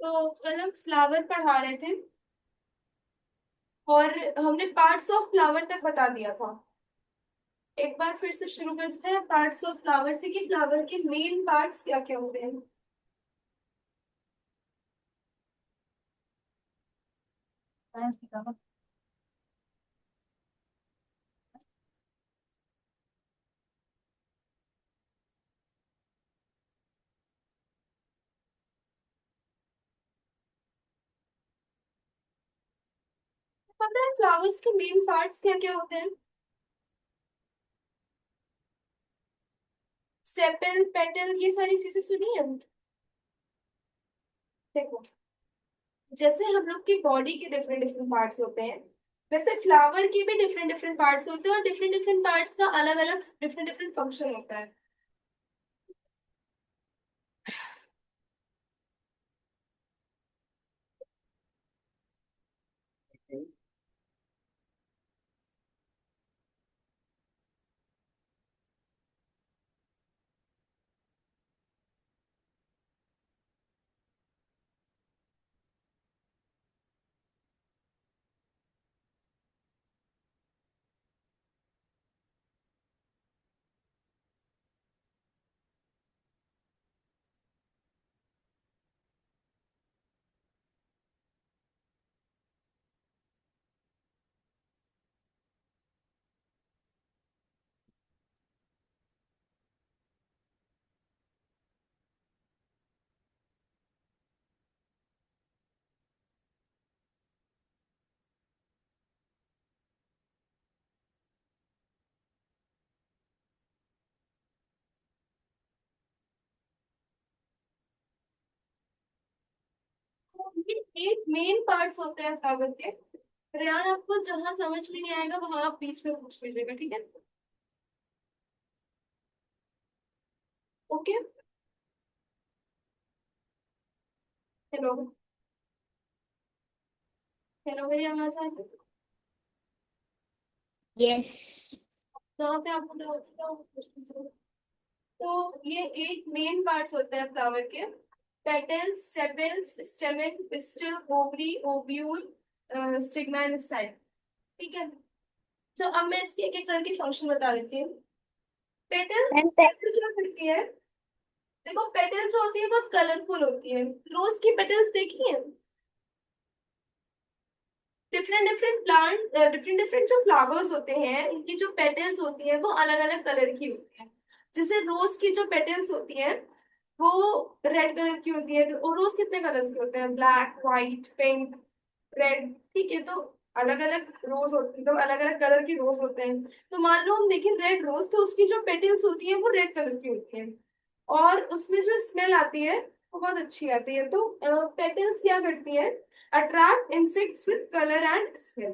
तो कल हम फ्लावर पढ़ा रहे थे और हमने पार्ट्स ऑफ फ्लावर तक बता दिया था। एक बार फिर से शुरू करते हैं पार्ट्स ऑफ फ्लावर से कि फ्लावर के मेन पार्ट्स क्या क्या होते हैं। पता है फ्लावर्स के मेन पार्ट्स क्या क्या होते हैं? सेपल, पेटल, ये सारी चीजें सुनी है। देखो, जैसे हम लोग की बॉडी के डिफरेंट डिफरेंट पार्ट्स होते हैं, वैसे फ्लावर के भी डिफरेंट डिफरेंट पार्ट्स होते हैं और डिफरेंट डिफरेंट पार्ट्स का अलग अलग डिफरेंट डिफरेंट फंक्शन होता है। ये 8 मेन पार्ट्स होते हैं फ्लावर के। रेयान, आपको जहां समझ में नहीं आएगा वहां आप बीच में पूछ लीजिएगा, ठीक है? ओके। हेलो। हेलो, मेरी आवाज आ रही है? यस। जहाँ पे आपको डाउट था वो पूछ लीजिएगा। तो ये 8 मेन पार्ट्स होते हैं फ्लावर के। Petals, sepals, stamen, pistol, ovary, ovule, stigma and style. ठीक है। तो अब मैं इसके एक एक करके फंक्शन बता देती हूँ। पेटल, मैम पेटल क्या करती है? देखो, पेटल्स जो होती है बहुत कलरफुल होती है। रोज की पेटल्स देखी है? Different different plant, different different जो फ्लावर्स होते हैं इनकी जो पेटल्स होती है वो अलग अलग कलर की होती है। जैसे रोज की जो पेटल्स होती है वो रेड कलर की होती है। और रोज कितने कलर्स के होते हैं? Black, white, pink, red. ठीक है, तो अलग अलग रोज होते हैं, तो अलग अलग कलर के रोज होते हैं। तो मान लो हम देखें रेड रोज, तो उसकी जो पेटल्स होती है वो रेड कलर की होती है। और उसमें जो स्मेल आती है वो बहुत अच्छी आती है। तो पेटल्स क्या करती है? Attract insects with colour and smell.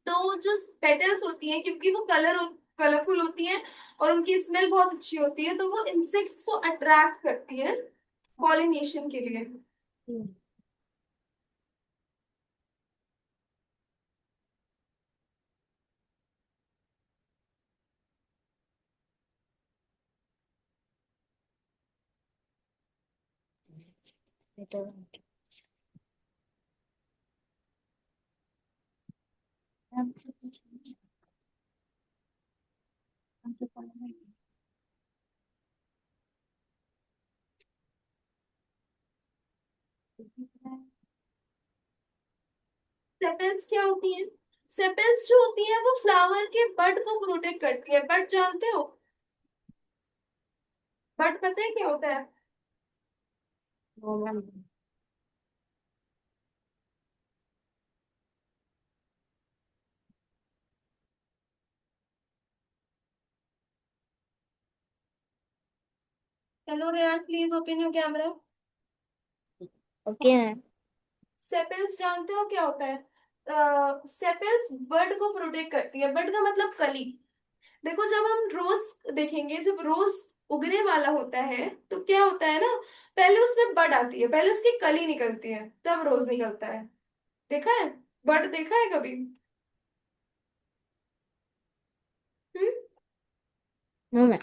तो जो पेटल्स होती हैं क्योंकि वो कलरफुल होती हैं और उनकी स्मेल बहुत अच्छी होती है, तो वो इंसेक्ट्स को अट्रैक्ट करती है पॉलिनेशन के लिए। सेपेल्स क्या होती हैं? सेपेल्स जो होती हैं वो फ्लावर के बड को प्रोटेक्ट करती है। बड जानते हो? बड पता है क्या होता है? Hello Rayan, please open your camera. Okay ma'am. Sepals जानते हो क्या होता है? सेपेल्स बर्ड को प्रोटेक्ट करती है। बर्ड का मतलब कली। देखो, जब हम रोज देखेंगे, जब रोज उगने वाला होता है तो क्या होता है ना, पहले उसमें बड आती है, पहले उसकी कली निकलती है, तब रोज निकलता है। देखा है? बड देखा है कभी? हम्म। No ma'am.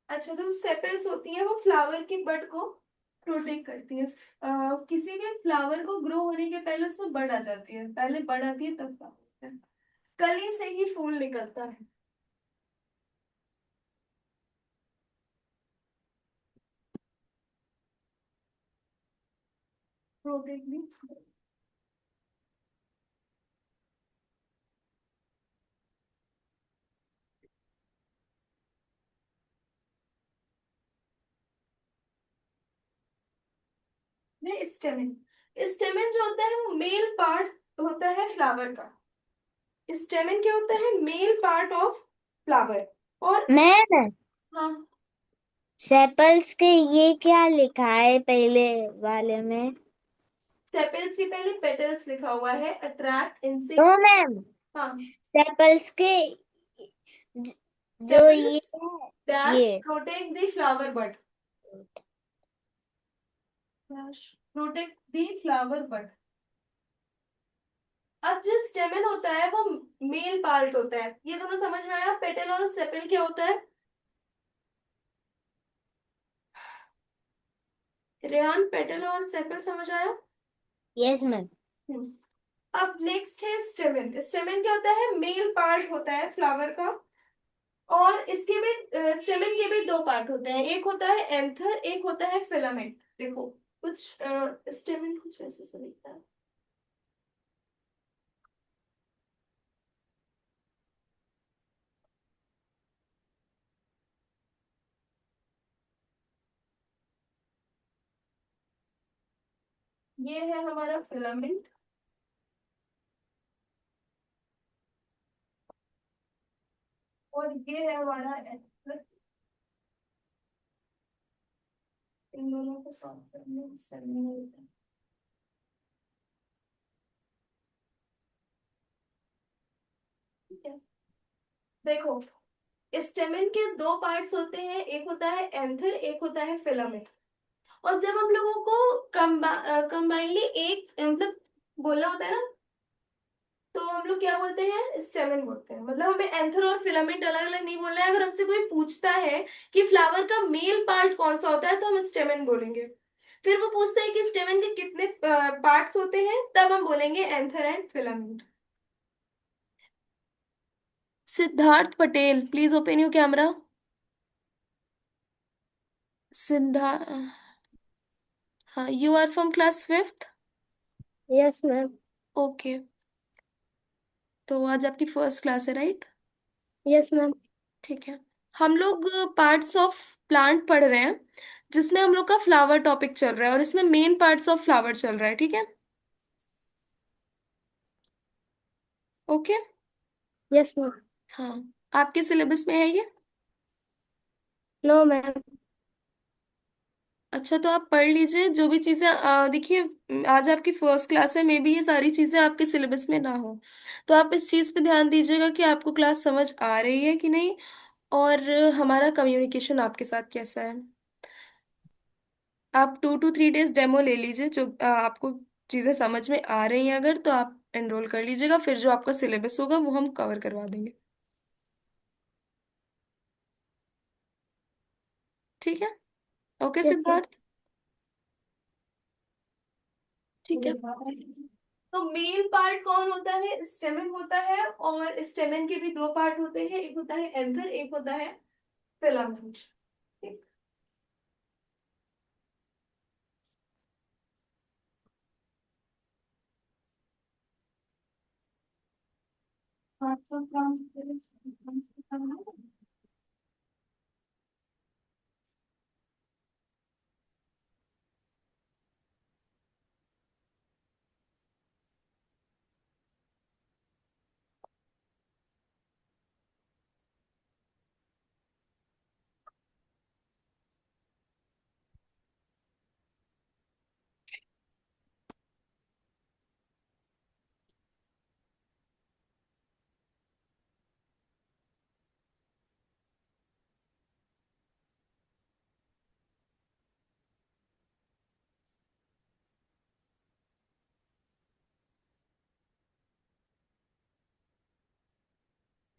अच्छा, तो सेपेल्स होती है वो फ्लावर के बड को प्रोटेक्ट करती है। किसी भी फ्लावर को ग्रो होने के पहले उसमें बड़ आ जाती है, पहले बड़ आती है तब फ्लावर होता है। कली से ही फूल निकलता है। प्रोटेक्ट भी। स्टेमेन। स्टेमेन जो होता है वो मेल पार्ट होता है फ्लावर का। स्टेमेन क्या होता है? Male part of flower. और इस, मैम, हाँ, सेपल्स के ये क्या लिखा है पहले वाले में? सेपेल्स के पहले पेटल्स लिखा हुआ है, अट्रैक्ट नो इंसेक्ट्स। मैम, हाँ। सेपल्स के ज- जो ये सेपेल्स है, डैश ये protect the flower bud. Dash protect the flower bud. अब जो स्टेमन होता है वो मेल पार्ट होता है, ये दोनों समझ में आया? पेटल और सेपल क्या होता है? रेहान, पेटल और सेपल समझ आया? Yes ma'am. हम्म। अब नेक्स्ट है स्टेमन। स्टेमन क्या होता है? मेल पार्ट होता है फ्लावर का। और इसके भी स्टेमन के भी दो पार्ट होते हैं, एक होता है एंथर, एक होता है फिलामेंट। देखो, कुछ स्टेमन कुछ ऐसे से दिखता है। ये है हमारा फिलामेंट। और ये है हमारा एंथर। इन दोनों को सॉल्व करने से नहीं होता है। ठीक है। देखो, स्टेमेन के दो पार्ट्स होते हैं, एक होता है एंथर, एक होता है फिलामेंट। और जब हम लोगों को कंबाइनली एक मतलब बोलना होता है ना, तो हम लोग क्या बोलते हैं? स्टेमेन बोलते हैं। मतलब हमें एंथर और फिलामेंट अलग अलग नहीं बोलना है। अगर हमसे कोई पूछता है कि फ्लावर का मेल पार्ट कौन सा होता है, तो हम स्टेमेन बोलेंगे। फिर वो पूछते हैं कि स्टेमेन के कितने पार्ट्स होते हैं, तब हम बोलेंगे anther and filament. Siddharth Patel, please open your camera. Siddha हाँ, you are from class fifth. Yes ma'am. Okay, तो आज आपकी फर्स्ट क्लास है, राइट? Yes ma'am. ठीक है। हम लोग पार्ट्स ऑफ प्लांट पढ़ रहे हैं, जिसमें हम लोग का फ्लावर टॉपिक चल रहा है, और इसमें मेन पार्ट्स ऑफ फ्लावर चल रहा है, ठीक है? ओके। Yes ma'am. हाँ, आपके सिलेबस में है ये? No ma'am. अच्छा, तो आप पढ़ लीजिए जो भी चीजें देखिए, आज आपकी फर्स्ट क्लास है, मे बी ये सारी चीजें आपके सिलेबस में ना हो। तो आप इस चीज पे ध्यान दीजिएगा कि आपको क्लास समझ आ रही है कि नहीं, और हमारा कम्युनिकेशन आपके साथ कैसा है। आप 2 to 3 डेज डेमो ले लीजिए, जो आपको चीजें समझ में आ रही हैं अगर, तो आप एनरोल कर लीजिएगा, फिर जो आपका सिलेबस होगा वो हम कवर करवा देंगे। ठीक है? Okay yes ma'am. सिद्धार्थ। ठीक है। तो मेल पार्ट कौन होता है? स्टेमन होता है, और स्टेमन के भी दो पार्ट होते हैं, एक होता है एंथर, एक होता है फिलामेंट। ठीक।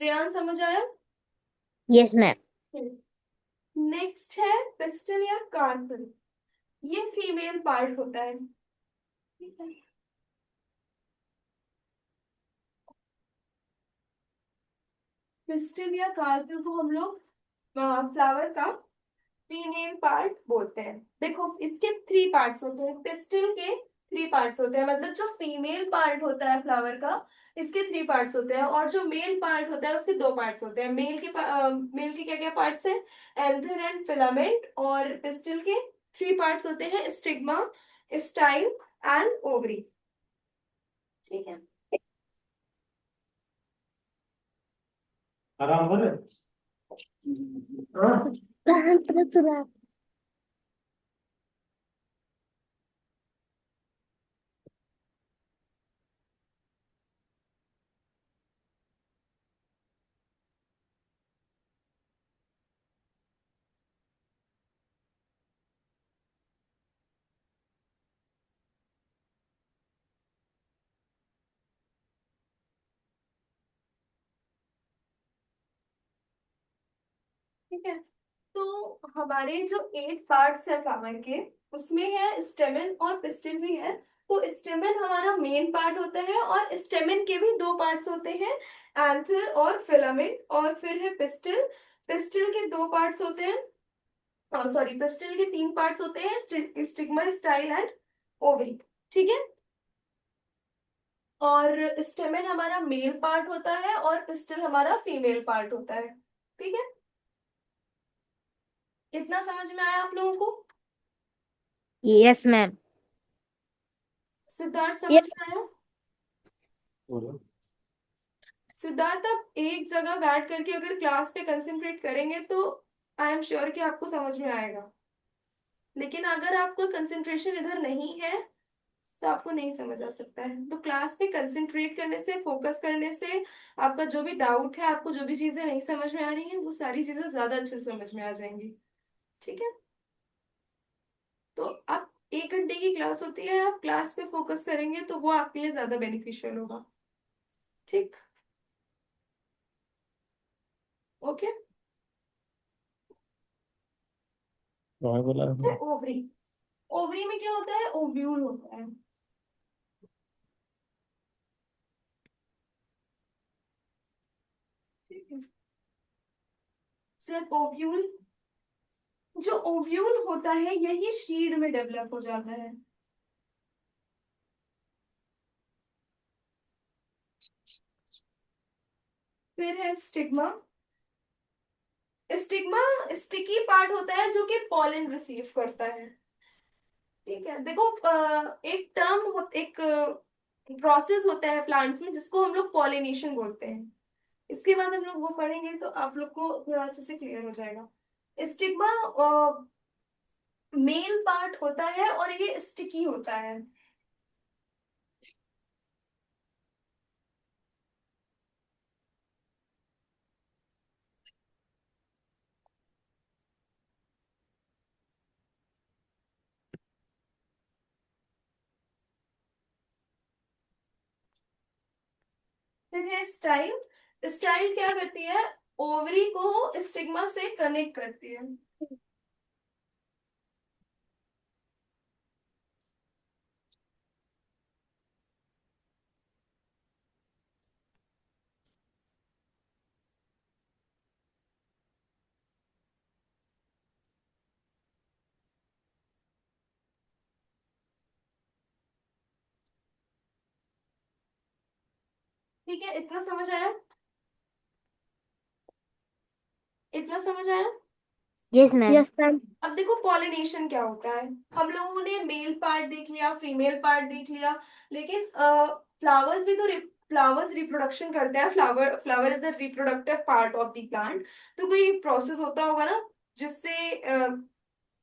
प्रियान, समझ आया? Yes ma'am. नेक्स्ट है पिस्टल या कार्पल। ये फीमेल पार्ट होता है। ठीक है। पिस्टिल या कार्पेल को हम लोग फ्लावर का फीमेल पार्ट बोलते हैं। देखो इसके थ्री पार्ट्स होते हैं, पिस्टिल के थ्री पार्ट्स होते हैं, मतलब जो फीमेल पार्ट होता है फ्लावर का, इसके थ्री पार्ट्स होते हैं, और जो मेल पार्ट होता है उसके दो पार्ट्स होते हैं। मेल के क्या क्या पार्ट्स हैं? Anther and filament. और पिस्टिल के थ्री पार्ट्स होते हैं, स्टिग्मा, स्टाइल एंड ओवरी। ठीक है। आराम कर ठीक है। तो हमारे जो एट पार्ट्स है फ्लावर के, उसमें है स्टेमन और पिस्टिल भी है। तो स्टेमन हमारा मेन पार्ट होता है, और स्टेमन के भी दो पार्ट्स होते हैं, एंथर और फिलामेंट। और फिर है पिस्टिल। पिस्टिल के दो पार्ट्स होते हैं, सॉरी, पिस्टिल के तीन पार्ट्स होते हैं, स्टिग्मा, स्टाइल एंड ओवरी। ठीक है। और स्टेमन हमारा मेल पार्ट होता है, और पिस्टिल हमारा फीमेल पार्ट होता है। ठीक है। इतना समझ में आया आप लोगों को? Yes ma'am. सिद्धार्थ समझ यस। में आया? बोलो। सिद्धार्थ, आप एक जगह बैठ करके अगर क्लास पे कंसंट्रेट करेंगे तो आई एम श्योर कि आपको समझ में आएगा। लेकिन अगर आपका कंसंट्रेशन इधर नहीं है तो आपको नहीं समझ आ सकता है। तो क्लास पे कंसंट्रेट करने से, फोकस करने से, आपका जो भी डाउट है, आपको जो भी चीजें नहीं समझ में आ रही हैं, वो सारी चीजें ज्यादा अच्छे से समझ में आ जाएंगी। ठीक है। तो आप 1 घंटे की क्लास होती है, आप क्लास पे फोकस करेंगे तो वो आपके लिए ज्यादा बेनिफिशियल होगा। ठीक। ओके। तुम्हें बोला है। ओवरी। ओवरी में क्या होता है? ओव्यूल होता है। ठीक है। सिर्फ ओव्यूल, जो ओव्यूल होता है यही शीड में डेवलप हो जाता है। फिर है स्टिग्मा। स्टिग्मा स्टिकी पार्ट होता है जो कि पॉलन रिसीव करता है। ठीक है। देखो एक एक प्रोसेस होता है प्लांट्स में जिसको हम लोग पॉलिनेशन बोलते हैं। इसके बाद हम लोग वो पढ़ेंगे तो आप लोग को थोड़ा अच्छे से क्लियर हो जाएगा। स्टिग्मा मेल पार्ट होता है और ये स्टिकी होता है। फिर है स्टाइल। स्टाइल क्या करती है? ओवरी को स्टिग्मा से कनेक्ट करती है। ठीक है। इतना समझ आया? इतना समझ आया? Yes ma'am. Yes ma'am. अब देखो पॉलिनेशन क्या होता है। हम लोगों ने मेल पार्ट देख लिया, फीमेल पार्ट देख लिया, लेकिन फ्लावर्स भी तो फ्लावर्स रिप्रोडक्शन करते हैं। Flower is the reproductive part of the plant. तो कोई प्रोसेस होता होगा ना जिससे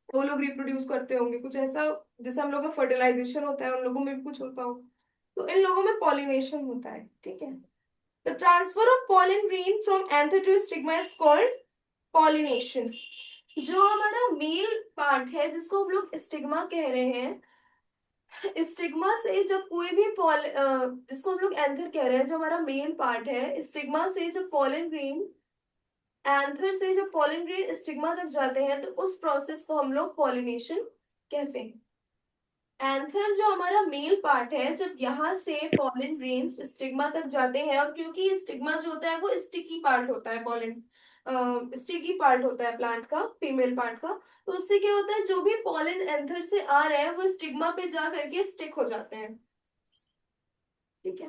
वो लोग रिप्रोड्यूस करते होंगे, कुछ ऐसा। जैसे हम लोग का फर्टिलाइजेशन होता है, उन लोगों में भी कुछ होता हो। तो इन लोगों में पॉलिनेशन होता है। ठीक है। The transfer of pollen grain from anther to stigma is called pollination. जो हमारा मेल पार्ट है जिसको हम लोग स्टिग्मा कह रहे हैं, स्टिग्मा से जब कोई भी जिसको हम लोग एंथर कह रहे हैं, जो हमारा मेल पार्ट है, स्टिग्मा से जब पॉलन ग्रेन, एंथर से जब पॉलन ग्रेन स्टिग्मा तक जाते हैं तो उस प्रोसेस को हम लोग पॉलिनेशन कहते हैं। एंथर जो हमारा मेल पार्ट है, जब यहाँ से पॉलन ग्रेन्स स्टिग्मा तक जाते हैं, और क्योंकि स्टिग्मा जो होता है वो स्टिकी पार्ट होता है, पॉलन स्टिकी पार्ट होता है प्लांट का, फीमेल पार्ट का, तो उससे क्या होता है, जो भी पॉलन एंथर से आ रहा है वो स्टिग्मा पे जा करके स्टिक हो जाते हैं। ठीक है,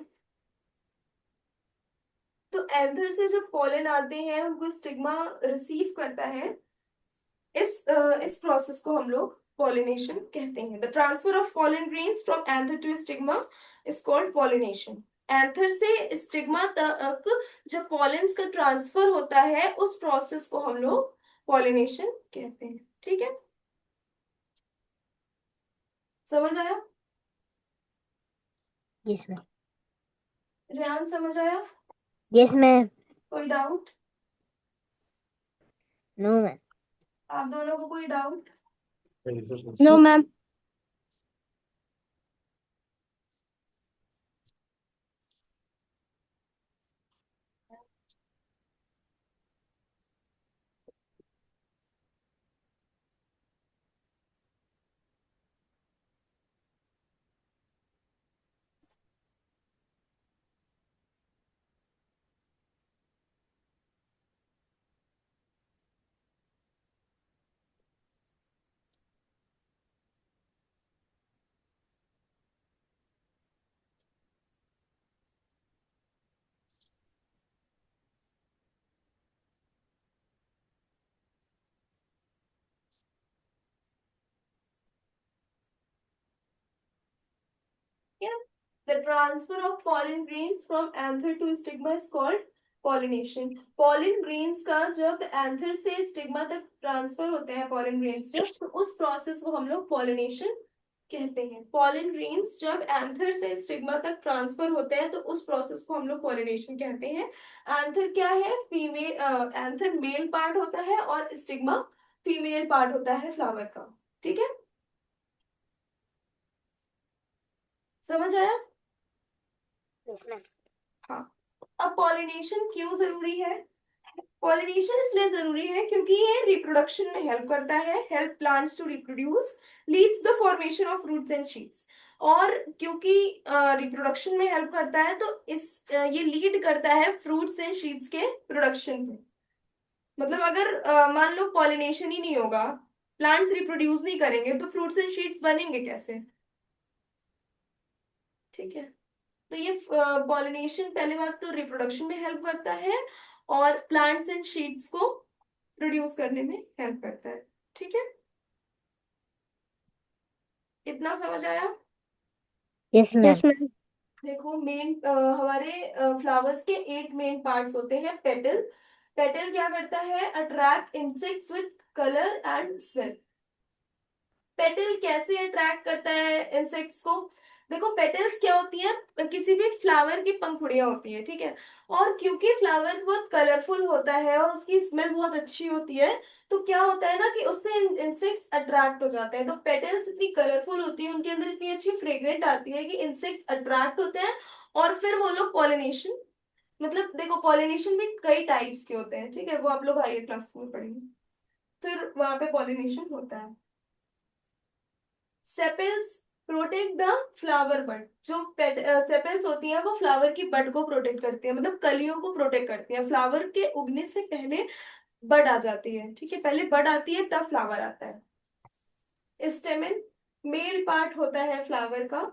तो एंथर से जब पॉलन आते हैं उनको स्टिग्मा रिसीव करता है। इस प्रोसेस को हम लोग पॉलिनेशन कहते हैं। The transfer of pollen grains from anther to stigma is called pollination. Anther से स्टिग्मा तक जब पॉलेंस का ट्रांसफर होता है उस प्रोसेस को हम लोग पॉलिनेशन कहते हैं। ठीक है, समझ आया? Yes ma'am. रेहान समझ आया? Yes ma'am. कोई डाउट? No ma'am. आप दोनों को कोई doubt? No ma'am. Yeah. The transfer of pollen grains from anther to stigma is called pollination. pollen grains का जब anther से stigma तक ट्रांसफर होते हैं pollen grains जब, तो उस प्रोसेस को हम लोग pollination कहते हैं। pollen grains जब anther से stigma तक ट्रांसफर होते हैं तो उस प्रोसेस को हम लोग pollination कहते हैं। anther क्या है? फीमेल anther मेल पार्ट होता है और stigma फीमेल पार्ट होता है फ्लावर का। ठीक है, समझ आया? Yes ma'am. हाँ, अब पॉलिनेशन क्यों जरूरी है? पॉलिनेशन इसलिए जरूरी है क्योंकि ये रिप्रोडक्शन में हेल्प करता है, help plants to reproduce, leads the formation of roots and shoots. और क्योंकि रिप्रोडक्शन में हेल्प करता है तो ये लीड करता है फ्रूट्स एंड शीट्स के प्रोडक्शन में। मतलब अगर मान लो पॉलिनेशन ही नहीं होगा, प्लांट्स रिप्रोड्यूस नहीं करेंगे, तो फ्रूट्स एंड शीट्स बनेंगे कैसे? ठीक है, तो ये पॉलिनेशन पहले बात तो रिप्रोडक्शन में हेल्प करता है और प्लांट्स एंड शीड्स को प्रोड्यूस करने में हेल्प करता है। ठीक है, इतना समझ आया? Yes ma'am. देखो, मेन हमारे फ्लावर्स के 8 मेन पार्ट्स होते हैं। पेटल, पेटल क्या करता है? Attract insects with colour and smell. Petal कैसे अट्रैक्ट करता है इंसेक्ट्स को? देखो, पेटल्स क्या होती है? किसी भी फ्लावर की पंखुड़ियां होती है, ठीक है, और क्योंकि फ्लावर बहुत कलरफुल होता है और उसकी स्मेल बहुत अच्छी होती है, तो क्या होता है ना कि उससे इंसेक्ट्स अट्रैक्ट हो जाते हैं। तो पेटल्स इतनी कलरफुल होती है, उनके अंदर इतनी अच्छी फ्रेग्रेंट आती है कि इंसेक्ट्स अट्रैक्ट होते हैं और फिर वो लोग पॉलिनेशन, मतलब देखो पॉलिनेशन भी कई टाइप्स के होते हैं, ठीक है, वो आप लोग हायर क्लास में पढ़ेंगे, फिर वहां पे पॉलिनेशन होता है। सेपल्स प्रोटेक्ट द फ्लावर बड। जो सेपल्स होती हैं वो फ्लावर की बड को प्रोटेक्ट करती है, मतलब कलियों को प्रोटेक्ट करती है। फ्लावर के उगने से पहले बड आ जाती है, ठीक है, पहले बड आती है तब फ्लावर आता है। स्टेमेन मेल पार्ट होता है फ्लावर का।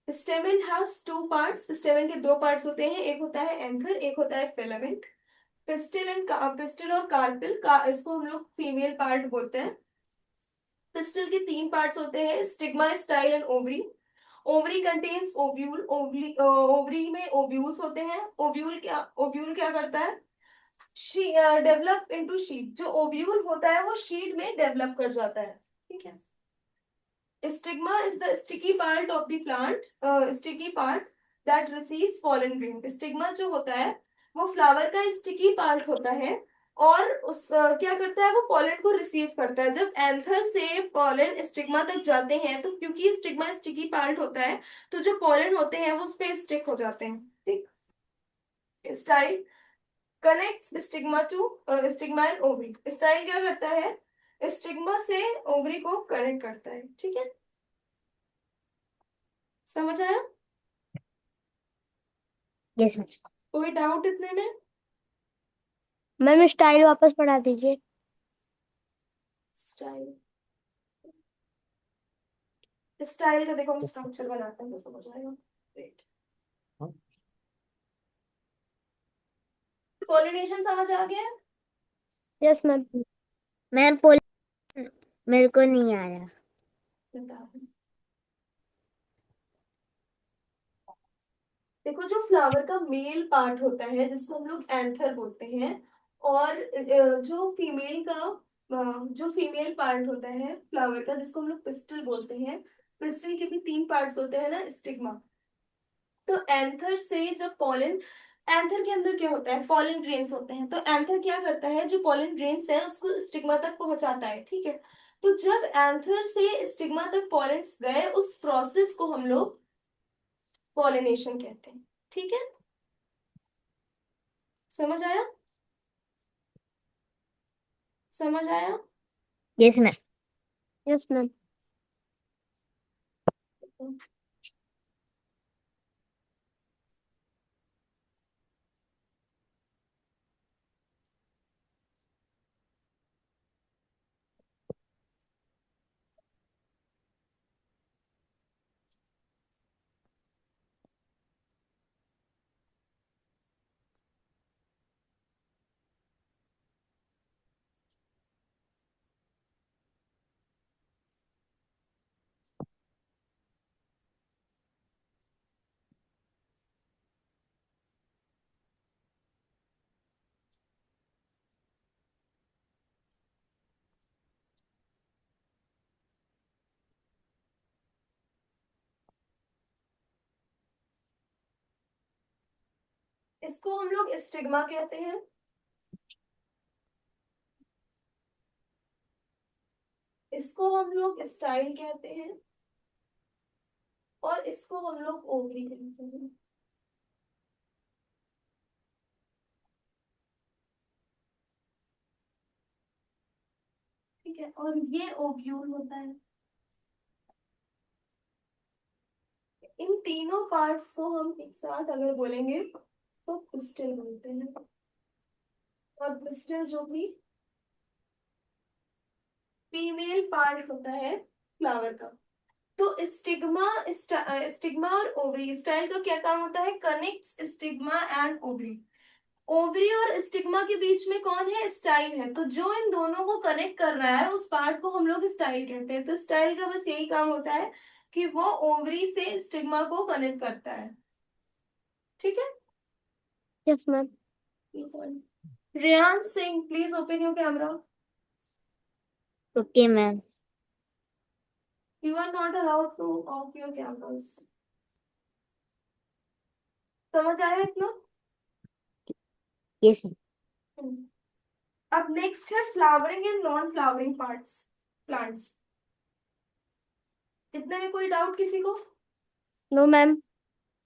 Stamen has 2 parts. स्टेमेन के 2 पार्ट्स होते हैं, एक होता है एंथर, एक होता है फिलामेंट। पिस्टिल और कार्पिल का, इसको हम लोग फीमेल पार्ट बोलते हैं। पिस्टल के 3 पार्ट्स होते हैं, stigma, style and ovary. Ovary contains ovule. Ovary में ओव्यूल्स होते हैं। ओव्यूल क्या करता है? Develop into sheet. जो ओव्यूल होता है वो शीट में डेवलप कर जाता है। ठीक है, stigma is the sticky part of the plant, sticky part that receives pollen grain. Stigma जो होता है वो फ्लावर का स्टिकी पार्ट होता है और क्या करता है, वो पॉलन को रिसीव करता है। जब एंथर से पॉलन स्टिग्मा तक जाते हैं तो क्योंकि स्टिग्मा स्टिकी पार्ट होता है तो जो पॉलन होते हैं वो उस पे स्टिक हो जाते हैं। ठीक, style connects stigma to stigma and ovary. Style क्या करता है? स्टिग्मा से ओवरी को कनेक्ट करता है, ठीक है, समझ आया? Yes ma'am. कोई डाउट इतने में? मैम स्टाइल वापस पढ़ा दीजिए। स्टाइल, स्टाइल का देखो हम स्ट्रक्चर बनाते हैं तो समझ आएगा। Wait. हाँ। पॉलिनेशन समझ आ गया? Yes ma'am. मैम पोल मेरे को नहीं आया। देखो जो फ्लावर का मेल पार्ट होता है जिसको हम लोग एंथर बोलते हैं, और जो फीमेल पार्ट होता है फ्लावर का जिसको हम लोग पिस्टल बोलते हैं, पिस्टल के भी तीन पार्ट्स होते हैं ना, स्टिग्मा। तो एंथर से जब पॉलन, एंथर के अंदर क्या होता है, पॉलन ग्रेन्स होते हैं, तो एंथर क्या करता है, जो पॉलन ग्रेन्स है उसको स्टिग्मा तक पहुंचाता है, ठीक है। तो जब एंथर से स्टिग्मा तक पॉलेन्स गए, उस प्रोसेस को हम लोग पॉलिनेशन कहते हैं, ठीक है, समझ आया? समझ आया? Yes ma'am. Yes ma'am. इसको हम लोग स्टिग्मा कहते हैं, इसको हम लोग स्टाइल कहते हैं, और इसको हम लोग ओवरी कहते हैं, ठीक है, और ये ओव्यूल होता है। इन तीनों पार्ट्स को हम एक साथ अगर बोलेंगे तो पिस्टल बोलते हैं, और पिस्टल जो भी फीमेल पार्ट होता है फ्लावर का। तो स्टिग्मा और ओवरी, स्टाइल का क्या काम होता है, connects stigma and ovary. Ovary और स्टिग्मा के बीच में कौन है, स्टाइल है, तो जो इन दोनों को कनेक्ट कर रहा है उस पार्ट को हम लोग स्टाइल कहते हैं। तो स्टाइल का बस यही काम होता है कि वो ओवरी से स्टिग्मा को कनेक्ट करता है, ठीक है। Yes ma'am. Rayan Singh, please open your camera. Okay ma'am. You are not allowed to off your cameras. समझ आया इतना? Yes ma'am. अब नेक्स्ट है flowering and non flowering parts, plants. इतने में कोई डाउट किसी को? No ma'am.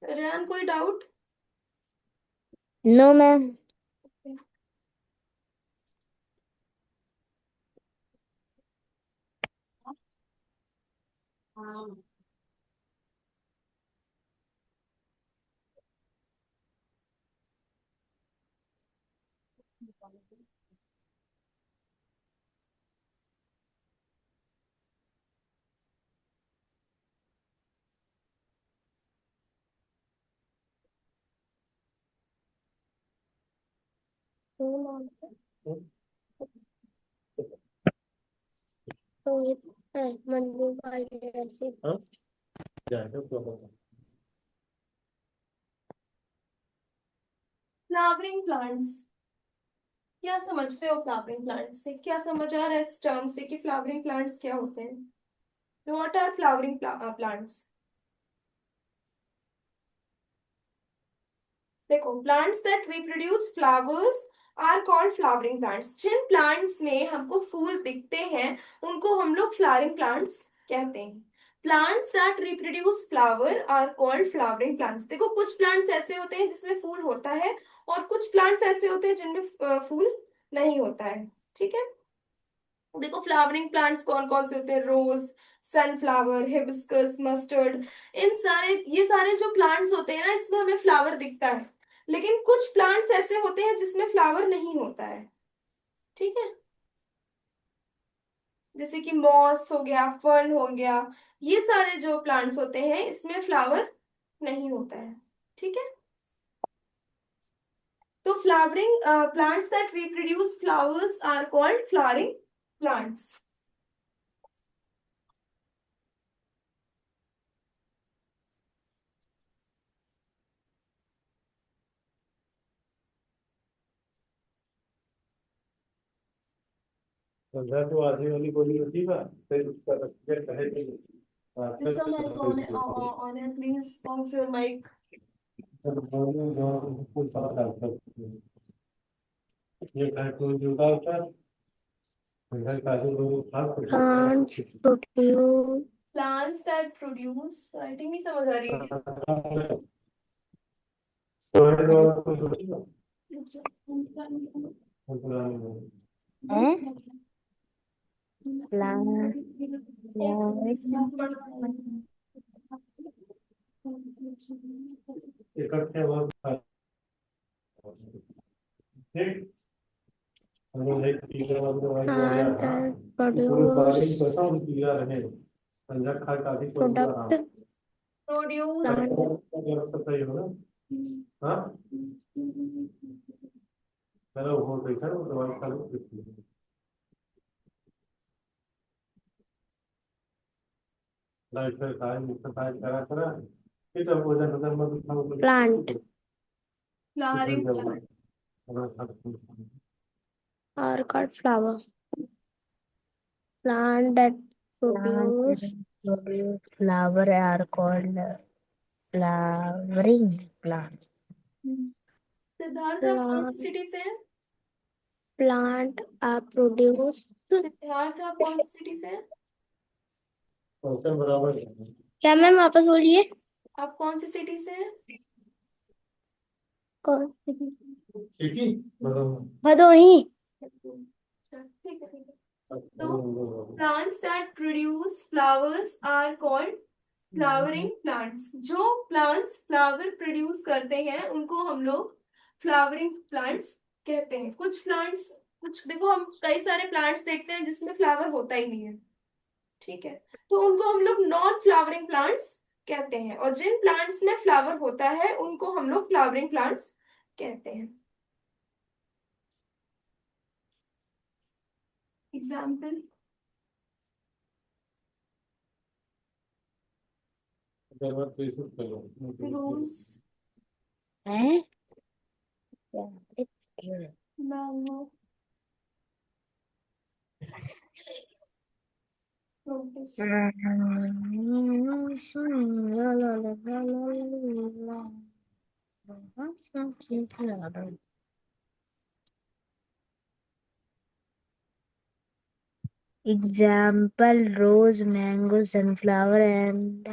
रेहान कोई डाउट? No ma'am. तो ये मंडे वाले ऐसे हाँ जाएगा प्रॉब्लम। फ्लावरिंग प्लांट्स, क्या समझते हो फ्लावरिंग प्लांट्स से, क्या समझ आ रहा है इस टर्म से कि फ्लावरिंग प्लांट्स क्या होते हैं? What are flowering plants? देखो, plants that reproduce flowers are called flowering plants. जिन प्लांट्स में हमको फूल दिखते हैं उनको हम लोग फ्लावरिंग प्लांट्स कहते हैं। Plants that reproduce flower are called flowering plants. देखो, कुछ प्लांट्स ऐसे होते हैं जिसमें फूल होता है, और कुछ प्लांट्स ऐसे होते हैं जिनमें फूल नहीं होता है, ठीक है। देखो फ्लावरिंग प्लांट्स कौन कौन से होते हैं, रोज, सनफ्लावर, हिबिस्कस, मस्टर्ड, इन सारे, ये सारे जो प्लांट्स होते हैं ना, इसमें हमें फ्लावर दिखता है। लेकिन कुछ प्लांट्स ऐसे होते हैं जिसमें फ्लावर नहीं होता है। ठीक है, जैसे कि मॉस हो गया, फर्न हो गया, ये सारे जो प्लांट्स होते हैं इसमें फ्लावर नहीं होता है। ठीक है, तो flowering plants that reproduce flowers are called flowering plants. Sandhya तो आधी वाली बोली होती ना, फिर उसका रखिए कहे थे। हाँ, फिर इसका माइक ऑन है, ऑन है, प्लीज ऑफ योर माइक। कुछ बात करते हैं। ये कहे तो जुड़ा होता है, संध्या का जो लोग खास करते Plants हैं। produce plants that produce, writing नहीं समझ आ रही है eh? Plant एक सेकंड, आप पढ़ रहे हैं। इकट्ठे वक्त ठीक, हम लोग एक टीचर वाले दवाई को आया plant था, that कि पूरी बारिश produce करता हूँ टीला रहे, संध्या खा काफी कोई रहा product प्रोड्यूस, plant सही हो ना। हाँ, चलो वो देखा वो दवाई खा लो। लाइफ से खाए मुझसे खाए करा करा, फिर अब वजन वजन मत उठाओ तो plant फिर फ्लावरिंग जब प्लांट। हमारा खाते are called flower. Plant that produce flower are called flowering plant. Siddharth, आप कौन सी Plant सिटी से हैं? plant are produce सिद्धार्थ, आप कौन सी सिटी से हैं? क्वेश्चन बराबर है। क्या मैम वापस बोलिए आप कौन सी सिटी से हैं? कौन सी सिटी बराबर। भदोही अच्छा, ठीक है, ठीक है। तो plants that produce flowers are called flowering plants. जो प्लांट्स फ्लावर प्रोड्यूस करते हैं उनको हम लोग फ्लावरिंग प्लांट्स कहते हैं। कुछ प्लांट्स, कुछ देखो, हम कई सारे प्लांट्स देखते हैं जिसमें फ्लावर होता ही नहीं है। ठीक है, तो उनको हम लोग नॉन फ्लावरिंग प्लांट्स कहते हैं, और जिन प्लांट्स में फ्लावर होता है उनको हम लोग फ्लावरिंग प्लांट्स कहते हैं। एग्जाम्पल, जरूरत बेसिक करो रोज, है mango, lotus. Example rose mango sunflower and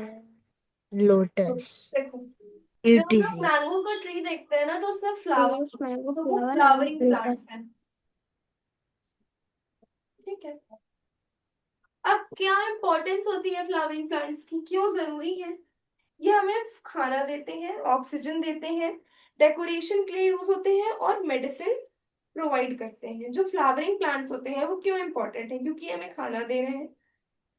lotus देखो, जब हम लोग etc. मैंगो का ट्री देखते हैं ना तो उसमें फ्लावर, रोज मैंगो तो वो flower and flowering lotus plants हैं। ठीक है, अब क्या इम्पोर्टेंस होती है फ्लावरिंग प्लांट्स की, क्यों जरूरी है? ये हमें खाना देते हैं, ऑक्सीजन देते हैं, डेकोरेशन के लिए यूज होते हैं, और मेडिसिन प्रोवाइड करते हैं। जो फ्लावरिंग प्लांट्स होते हैं वो क्यों इंपॉर्टेंट है? क्योंकि ये हमें खाना दे रहे हैं,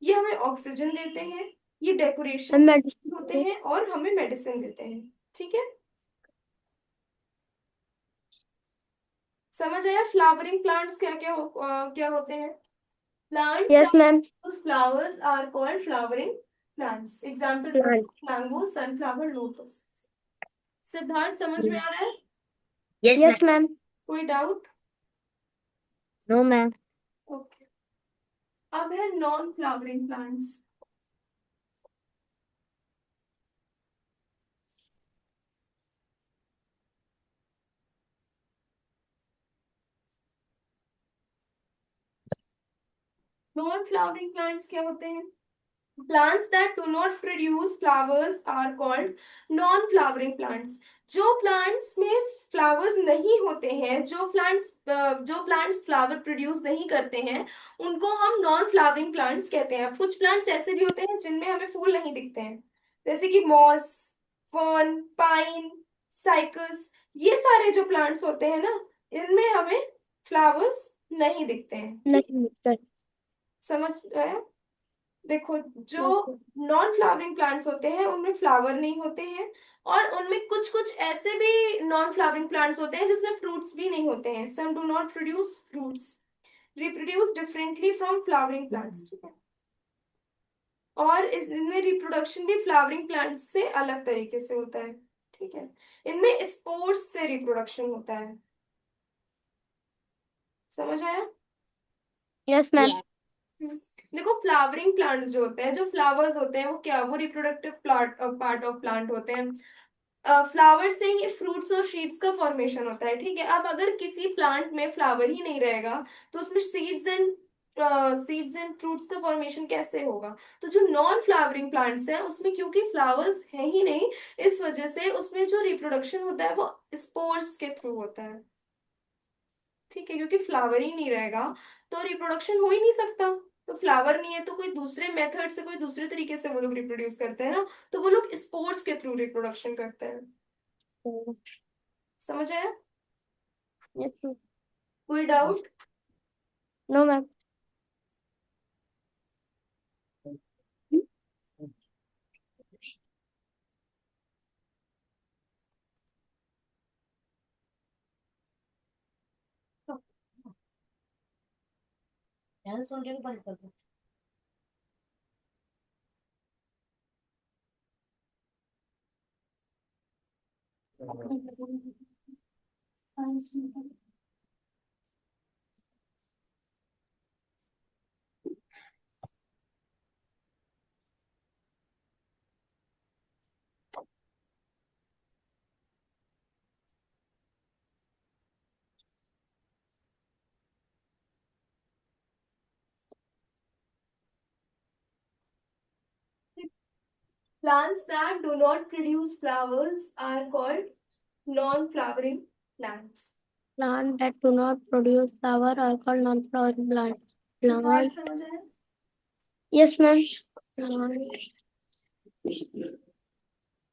ये हमें ऑक्सीजन देते हैं, ये डेकोरेशन होते मेडिसिन हैं, और हमें मेडिसिन देते हैं। ठीक है, समझ आया फ्लावरिंग प्लांट्स क्या क्या क्या होते हैं? Plants yes that ma'am whose flowers are called flowering plants. Example, plant mango, sunflower, lotus. Siddharth, समझ में आ रहा है? यस मैम कोई डाउट? नो मैम ओके, अब है non flowering plants. Non flowering plants क्या होते हैं? Plants that do not produce flowers are called non-flowering plants. जो plants में flowers नहीं होते हैं, जो plants flower produce नहीं करते हैं, उनको हम non-flowering plants कहते हैं. अब कुछ plants ऐसे भी होते हैं जिनमें हमें फूल नहीं दिखते हैं, जैसे कि moss, fern, pine, cycas. ये सारे जो plants होते हैं ना, इनमें हमें flowers नहीं दिखते हैं. ठीक, नहीं सर. समझ आया? देखो, जो Yes, sir. Non flowering plants होते हैं उनमें फ्लावर नहीं होते हैं, और उनमें कुछ कुछ ऐसे भी नॉन फ्लावरिंग प्लांट्स होते हैं जिसमें फ्रूट्स भी नहीं होते हैं. Some do not produce fruits, reproduce differently from flowering plants. ठीक है, और इनमें रिप्रोडक्शन भी फ्लावरिंग प्लांट्स से अलग तरीके से होता है. ठीक है, इनमें स्पोर्स से रिप्रोडक्शन होता है. समझ आया? Yes, ma'am. देखो, फ्लावरिंग प्लांट्स जो होते हैं, जो फ्लावर्स होते हैं, वो क्या, वो रिप्रोडक्टिव पार्ट ऑफ प्लांट होते हैं. फ्लावर से ही फ्रूट्स और सीड्स का फॉर्मेशन होता है. ठीक है, अब अगर किसी प्लांट में फ्लावर ही नहीं रहेगा तो उसमें सीड्स एंड फ्रूट्स का फॉर्मेशन कैसे होगा? तो जो नॉन फ्लावरिंग प्लांट्स हैं उसमें क्योंकि फ्लावर्स है ही नहीं, इस वजह से उसमें जो रिप्रोडक्शन होता है वो स्पोर्स के थ्रू होता है. ठीक है, क्योंकि फ्लावर ही नहीं रहेगा तो रिप्रोडक्शन हो ही नहीं सकता. तो फ्लावर नहीं है तो कोई दूसरे मेथड से, कोई दूसरे तरीके से वो लोग रिप्रोड्यूस करते हैं ना, तो वो लोग स्पोर्स के थ्रू रिप्रोडक्शन करते हैं. समझ आया? Yes, sir. कोई doubt? No, ma'am. Plants that do not produce flowers are called non-flowering plants. Plant that do not produce flower are called non-flowering plant. Siddharth, Plant. समझ आया? Yes, ma'am. Plant.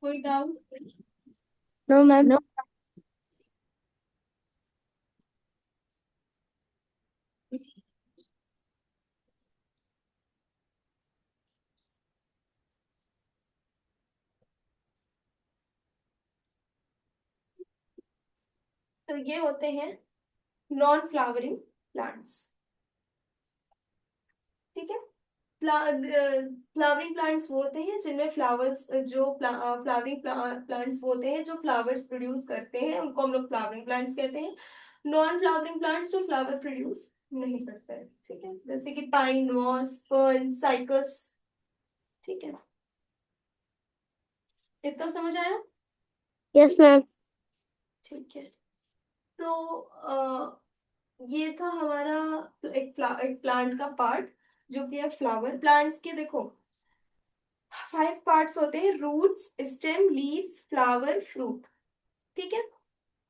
कोई doubt? No, ma'am. तो ये होते हैं non flowering plants. ठीक है, flowering plants वो होते हैं जिनमें फ्लावर्स, जो फ्लावरिंग प्लांट्स वो होते हैं जो फ्लावर्स प्रोड्यूस करते हैं, उनको हम लोग फ्लावरिंग प्लांट्स कहते हैं. नॉन फ्लावरिंग प्लांट्स जो फ्लावर प्रोड्यूस नहीं करते हैं. ठीक है, जैसे कि पाइन, मॉस, फर्न, साइकस. ठीक है, इतना समझ आया? Yes, ma'am. ठीक है, तो ये था हमारा एक प्लांट का पार्ट जो कि है फ्लावर. प्लांट्स के देखो 5 पार्ट्स होते हैं: roots, stem, leaves, flower, fruit. ठीक है,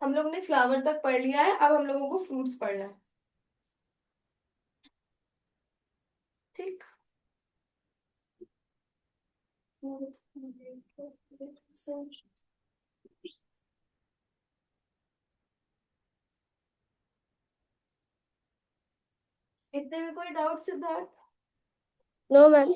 हम लोग ने फ्लावर तक पढ़ लिया है, अब हम लोगों को फ्रूट्स पढ़ना है. ठीक, इतने में कोई डाउट सिद्धार्थ? No, ma'am.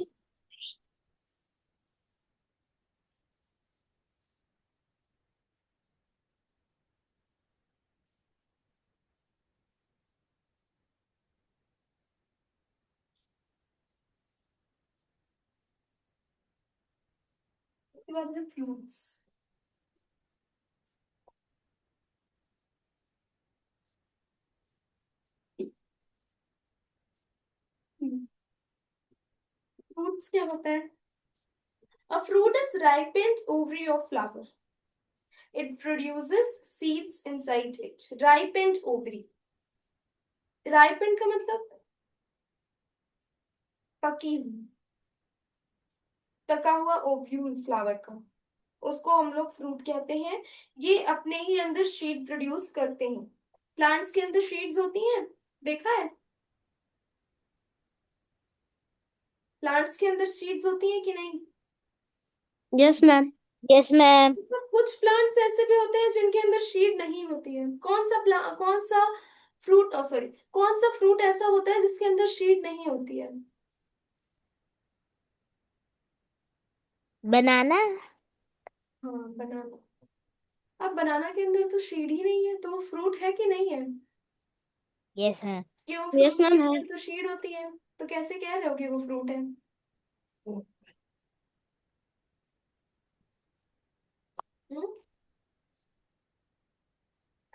उसके बाद में फ्रूट्स. फ्रूट्स क्या होता है? A fruit is ripened ovary of flower. It produces seeds inside it. Ripened ovary. Ripened का मतलब पकी हुई. पका हुआ ओव्यूल फ्लावर का, उसको हम लोग फ्रूट कहते हैं। ये अपने ही अंदर शीड प्रोड्यूस करते हैं। प्लांट्स के अंदर शीड्स होती हैं, देखा है? प्लांट्स के अंदर सीड्स होती हैं कि नहीं? Yes ma'am. Yes ma'am. तो कुछ प्लांट्स ऐसे भी होते हैं जिनके अंदर सीड नहीं होती है। कौन सा फ्रूट, सॉरी, कौन सा फ्रूट ऐसा होता है जिसके अंदर सीड नहीं होती है? बनाना। हाँ, बनाना। अब बनाना के अंदर तो सीड ही नहीं है, तो वो फ्रूट है कि नहीं है? Yes ma'am. क्यों, यस फ्रूट के मैम है। अंदर तो सीड होती है। तो कैसे कह रहे हो कि वो फ्रूट है? हम्म?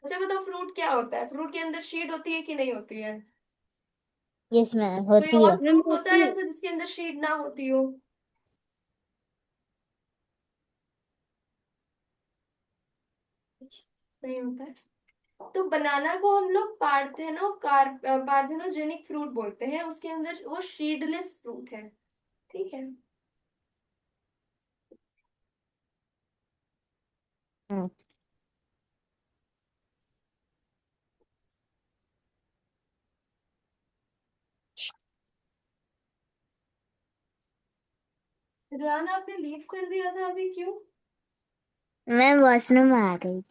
अच्छा बताओ, फ्रूट क्या होता है? फ्रूट के अंदर सीड होती है कि नहीं होती है? यस मैम कोई होती और है। मैम फ्रूट होता होती है है। ऐसा जिसके अंदर सीड ना होती हो? नहीं होता है। तो बनाना को हम लोग पार्थेनोजेनिक फ्रूट बोलते हैं, उसके अंदर वो सीडलेस फ्रूट है। ठीक है। हाँ। राना, आपने लीव कर दिया था अभी, क्यों? मैम वॉशरूम आ गई।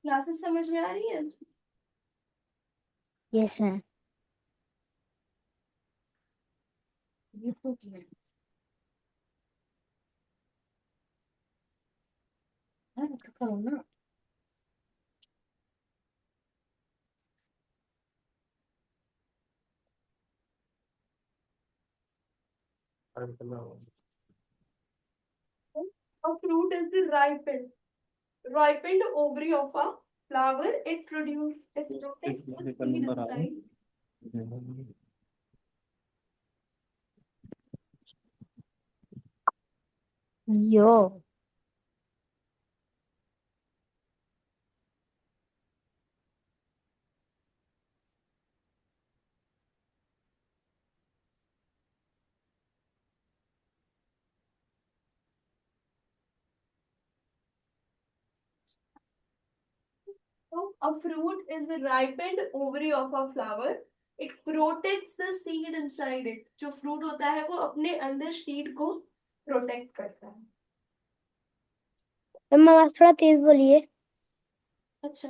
क्लासेस समझ में आ रही है? Yes ma'am. A fruit is the ripened ovary of a flower. It protects the seed number आया। inside. Yo. So a fruit is the ripened ovary of a flower. It protects the seed inside it. जो fruit होता है वो अपने अंदर seed को protect करता है। मैम आवाज थोड़ा तेज बोलिए। अच्छा।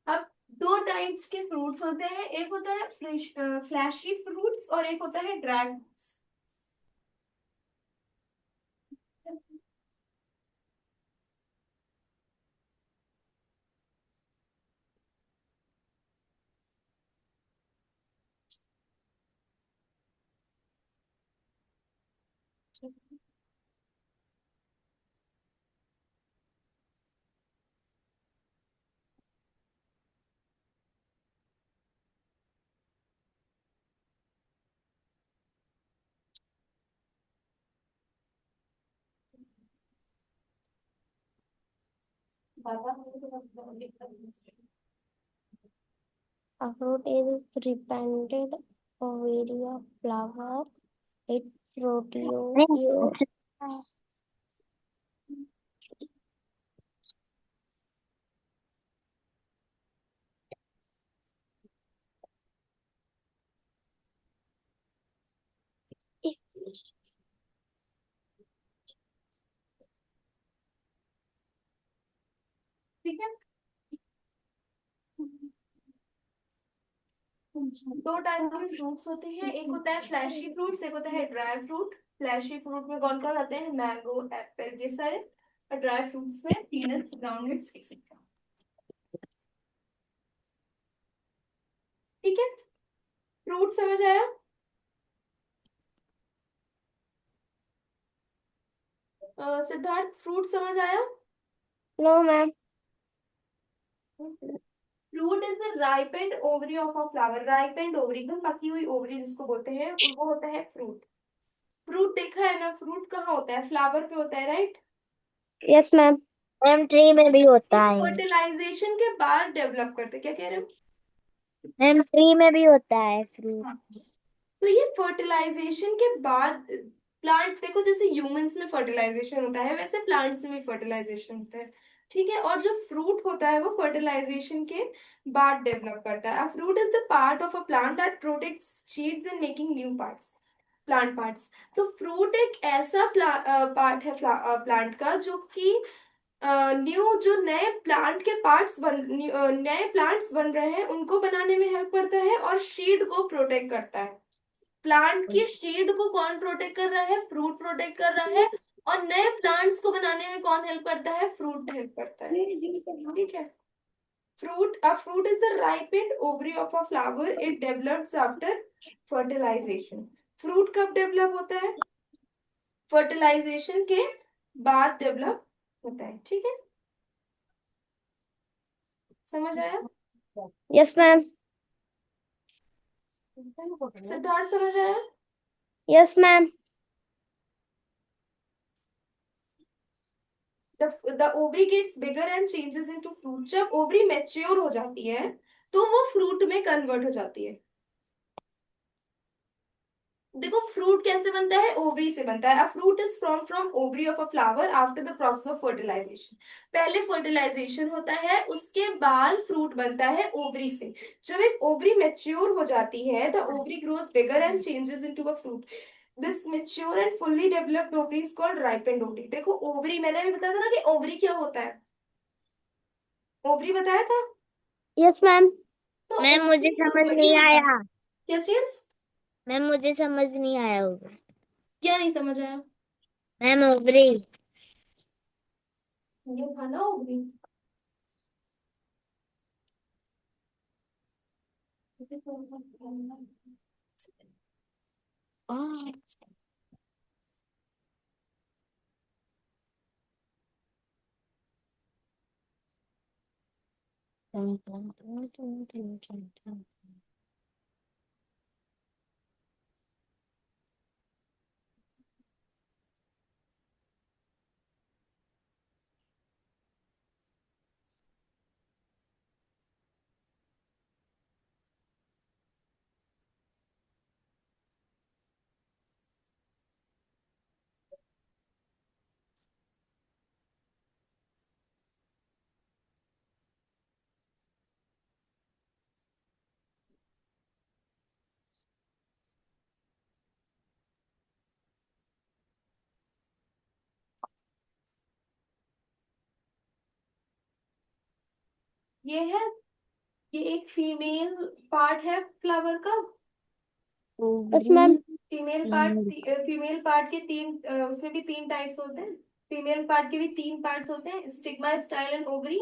अब दो टाइप्स के फ्रूट्स होते हैं, एक होता है फ्लैशी फ्रूट्स और एक होता है dragon fruits. A fruit is repented ovary of flower. It produces. ठीक है। दो टाइप के फ्रूट्स होते हैं, एक होता है फ्लैशी फ्रूट्स, एक होता है ड्राई फ्रूट। फ्लैशी फ्रूट में कौन कौन आते हैं? मैंगो, एप्पल, ये सारे। और ड्राई फ्रूट्स में पीनट्स, ग्राउंडनट्स, एक्सेट्रा। ठीक है। फ्रूट समझ आया? सिद्धार्थ, फ्रूट समझ आया? No ma'am. Fruit is the ripened ovary of a flower. Ripened ovary, एकदम पकी हुई ओवरी जिसको बोलते हैं, वो होता है फ्रूट। फ्रूट देखा है ना? फ्रूट कहाँ होता है? फ्लावर पे होता है, right? Yes ma'am. Ma'am tree में भी होता एक है। फर्टिलाइजेशन के बाद डेवलप करते, क्या कह रहे हो? मैम ट्री में भी होता है फ्रूट। हाँ, तो ये फर्टिलाइजेशन के बाद प्लांट, देखो जैसे ह्यूमंस में फर्टिलाइजेशन होता है वैसे प्लांट्स में भी फर्टिलाइजेशन होता है, ठीक है। और जो फ्रूट होता है वो फर्टिलाइजेशन के बाद डेवलप करता है। A fruit is the part of a plant that protects seeds and making new parts, plant parts. तो फ्रूट एक ऐसा पार्ट है प्लांट का जो कि न्यू, जो नए प्लांट के पार्ट्स नए प्लांट्स बन रहे हैं उनको बनाने में हेल्प करता है और शीड को प्रोटेक्ट करता है। प्लांट की शीड को कौन प्रोटेक्ट कर रहा है? फ्रूट प्रोटेक्ट कर रहा है। और नए प्लांट्स को बनाने में कौन हेल्प करता है? फ्रूट हेल्प करता है, ठीक है। Fruit is the ripened ovary of a flower. It develops after fertilization. Fruit कब डेवलप होता है? फर्टिलाइजेशन के बाद डेवलप होता है, ठीक है। समझ आया? Yes ma'am. सिद्धार्थ समझ आया? Yes ma'am. The ovary gets bigger and changes into fruit. जब ओवरी मैच्योर हो जाती है तो वो फ्रूट में कन्वर्ट हो जाती है। देखो फ्रूट कैसे बनता है? ओवरी से बनता है। A fruit is from ovary of a flower after the process of fertilisation. पहले फर्टिलाइजेशन होता है, उसके बाद फ्रूट बनता है ओवरी से। जब एक ओवरी मैच्योर हो जाती है, the ovary grows bigger and changes into a fruit. This mature and fully developed ovary is called ripened ovary. देखो ओवरी, मैंने अभी बताया था ना कि ओवरी क्या होता है, ओवरी बताया था। Yes ma'am. तो मैम मुझे ओवरी जब समझ बड़ी नहीं हो जाती, आया। क्या चीज? मैम मुझे समझ नहीं आया होगा। क्या नहीं समझ आया? Ma'am ovary. ये था ना ओवरी। ये है, ये एक फीमेल पार्ट है फ्लावर का। Yes ma'am. Female part, female part के तीन उसमें भी तीन टाइप्स होते हैं। फीमेल पार्ट के भी तीन पार्ट्स होते हैं, stigma, style and ovary.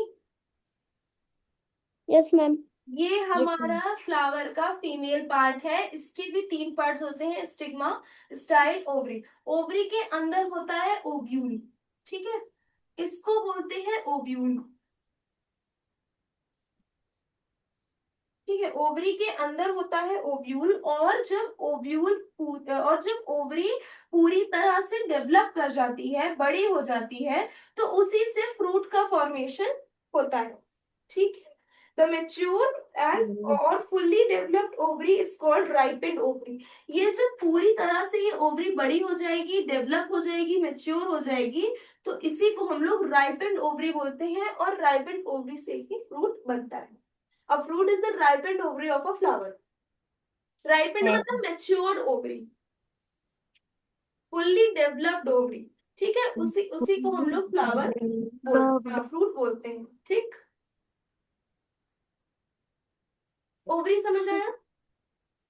Yes ma'am. ये यस मैम। हमारा फ्लावर का फीमेल पार्ट है, इसके भी तीन पार्ट्स होते हैं, स्टिग्मा, स्टाइल, ओवरी। ओवरी के अंदर होता है ओव्यूल, ठीक है, इसको बोलते हैं ओव्यूल, ठीक है। ओवरी के अंदर होता है ओव्यूल। और जब ओवरी पूरी तरह से डेवलप कर जाती है, बड़ी हो जाती है, तो उसी से फ्रूट का फॉर्मेशन होता है, ठीक है। द मेच्योर एंड और fully developed ovary is called ripened ovary. ये जब पूरी तरह से ये ओवरी बड़ी हो जाएगी, डेवलप हो जाएगी, मेच्योर हो जाएगी, तो इसी को हम लोग राइपेंड ओवरी बोलते हैं। और राइपेंड ओवरी से ही फ्रूट बनता है। A fruit is the ripened ovary of a flower. Ripened है। मतलब matured ovary, fully developed ovary, ठीक है। उसी उसी को हम लोग फ्लावर बोलते हैं, फ्रूट बोलते हैं, ठीक। ओवरी समझ आया?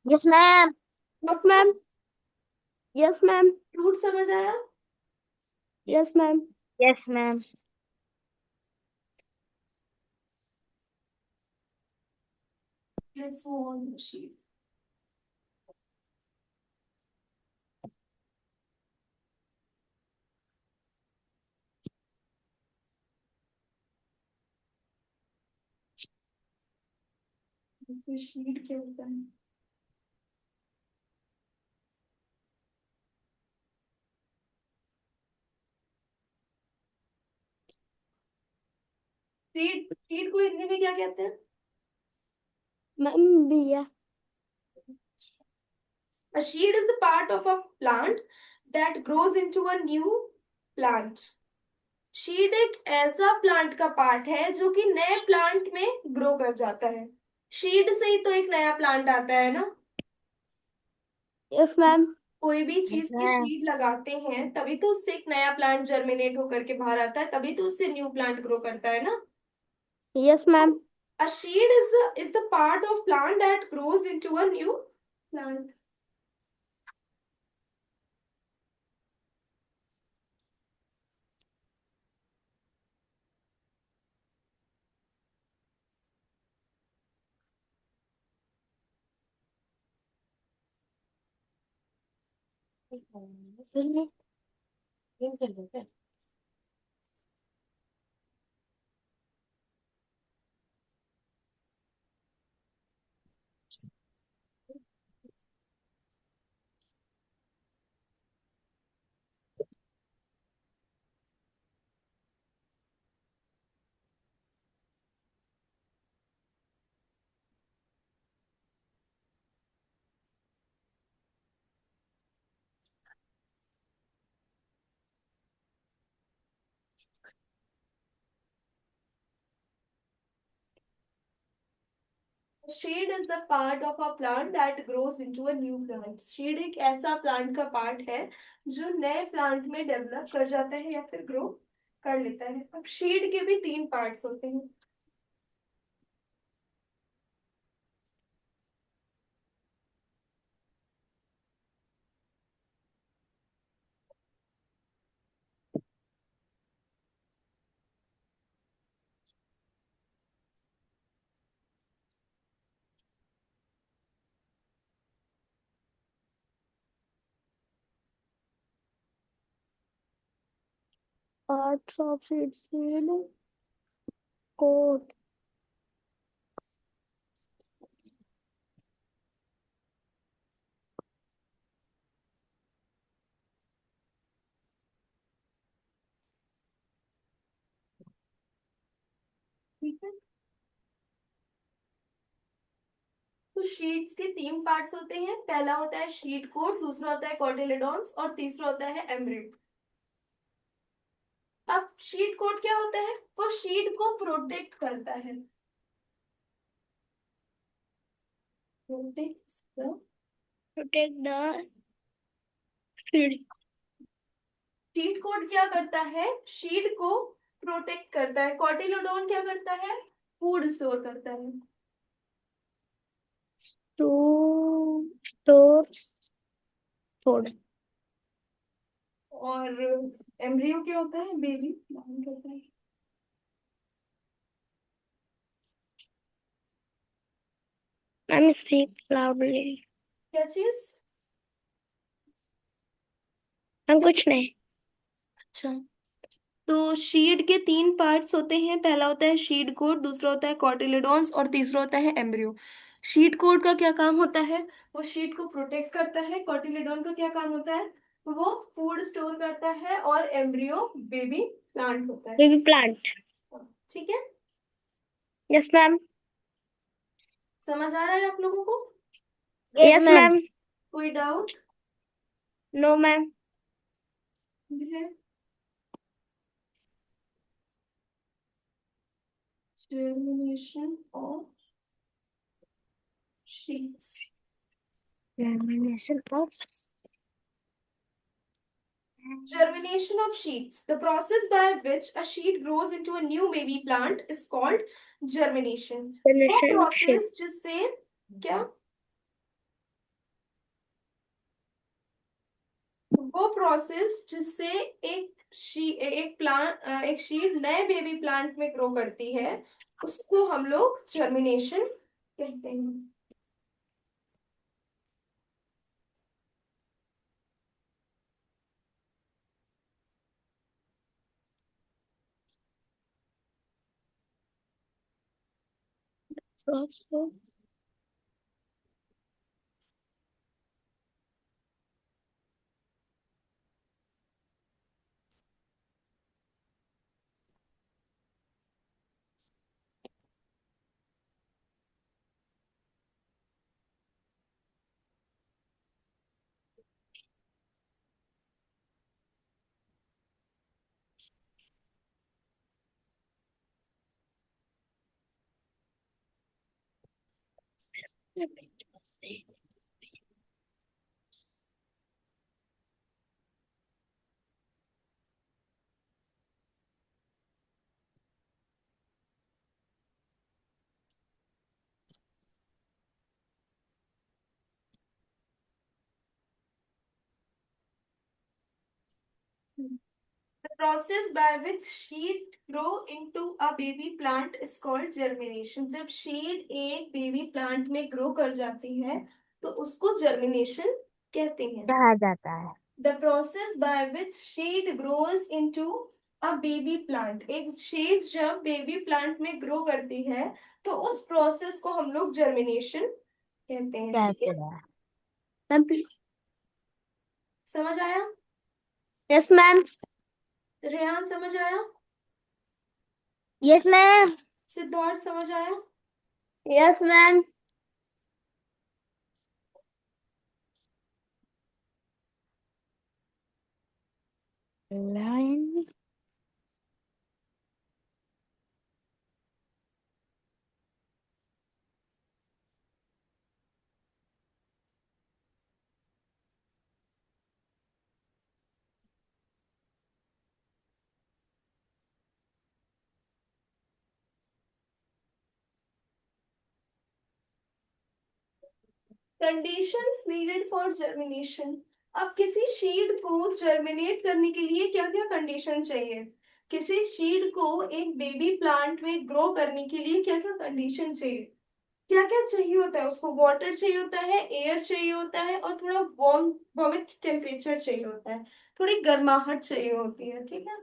Yes ma'am. Yes ma'am. Yes ma'am. Fruit समझ आया? Yes ma'am. Yes ma'am. Let's move on to the sheet. Sheet क्या होता है? शीट, शीट को हिंदी में क्या कहते हैं? मैम भैया। A seed is the part of a plant that grows into a new plant. शीड एक ऐसा प्लांट का पार्ट है जो कि नए प्लांट में ग्रो कर जाता है। शीड से ही तो एक नया प्लांट आता है ना। Yes ma'am. कोई भी चीज की हाँ। शीड लगाते हैं तभी तो उससे एक नया प्लांट जर्मिनेट होकर के बाहर आता है, तभी तो उससे न्यू प्लांट ग्रो करता है ना। Yes ma'am. A seed is the part of plant that grows into a new plant. Shade is the part of a plant that grows into a new plant. Shade एक ऐसा plant का part है जो नए plant में develop कर जाता है या फिर ग्रो कर लेता है। अब शेड के भी तीन पार्ट्स होते हैं। Parts of seed coat. ठीक है, तो शीट्स के तीन पार्ट्स होते हैं। पहला होता है शीट कोट, दूसरा होता है कॉटिलेडॉन्स और तीसरा होता है एम्ब्रियो। अब शीट कोट क्या होता है? वो शीट को प्रोटेक्ट करता है। Protect protect the seed. Seed coat क्या करता है? शीट को प्रोटेक्ट करता है। कॉटिलोडॉन क्या करता है? फूड स्टोर करता है। To stores food. और एम्ब्रियो क्या होता है? बेबी प्लांट होता है। Ma'am speak loudly. क्या चीज? मैम कुछ नहीं। अच्छा, तो शीट के तीन पार्ट्स होते हैं। पहला होता है शीट कोट, दूसरा होता है कॉटिलेडॉन्स और तीसरा होता है एम्ब्रियो। शीट कोट का क्या काम होता है? वो शीट को प्रोटेक्ट करता है। कॉटिलेडॉन का क्या काम होता है? वो फूड स्टोर करता है। और एम्ब्रियो बेबी प्लांट होता है। Baby plant. ठीक है, यस मैम। समझ आ रहा है आप लोगों को? Yes ma'am. कोई डाउट नो मैम। है? Germination of sheets. Germination of Germination of sheets. The process by which a sheet grows into a new baby plant is called germination. वो generation of shape. प्रोसेस जिससे क्या वो process जिससे एक sheet नए baby plant में grow करती है उसको हम लोग जर्मिनेशन कहते हैं। So, The process by which seed grow into a baby plant is called germination. जब सीड एक बेबी प्लांट में ग्रो कर जाती है तो उसको जर्मिनेशन कहते हैं. कहा जाता है. The process by which seed grows into a baby plant. एक सीड जब बेबी प्लांट में ग्रो करती है तो उस प्रोसेस को हम लोग जर्मिनेशन कहते हैं. ठीक कहते है, हैं. समझ आया? Yes ma'am. रेहान समझ आया? Yes ma'am. सिद्धार्थ समझ आया? Yes ma'am. Line. Conditions needed for germination. अब किसी सीड को जर्मिनेट करने के लिए क्या क्या कंडीशन चाहिए? किसी सीड को एक बेबी प्लांट में ग्रो करने के लिए क्या क्या कंडीशन चाहिए? क्या क्या चाहिए होता है उसको? वाटर चाहिए होता है, एयर चाहिए होता है, और थोड़ा वार्म वार्मिथ टेम्परेचर चाहिए होता है, थोड़ी गर्माहट चाहिए होती है. ठीक है,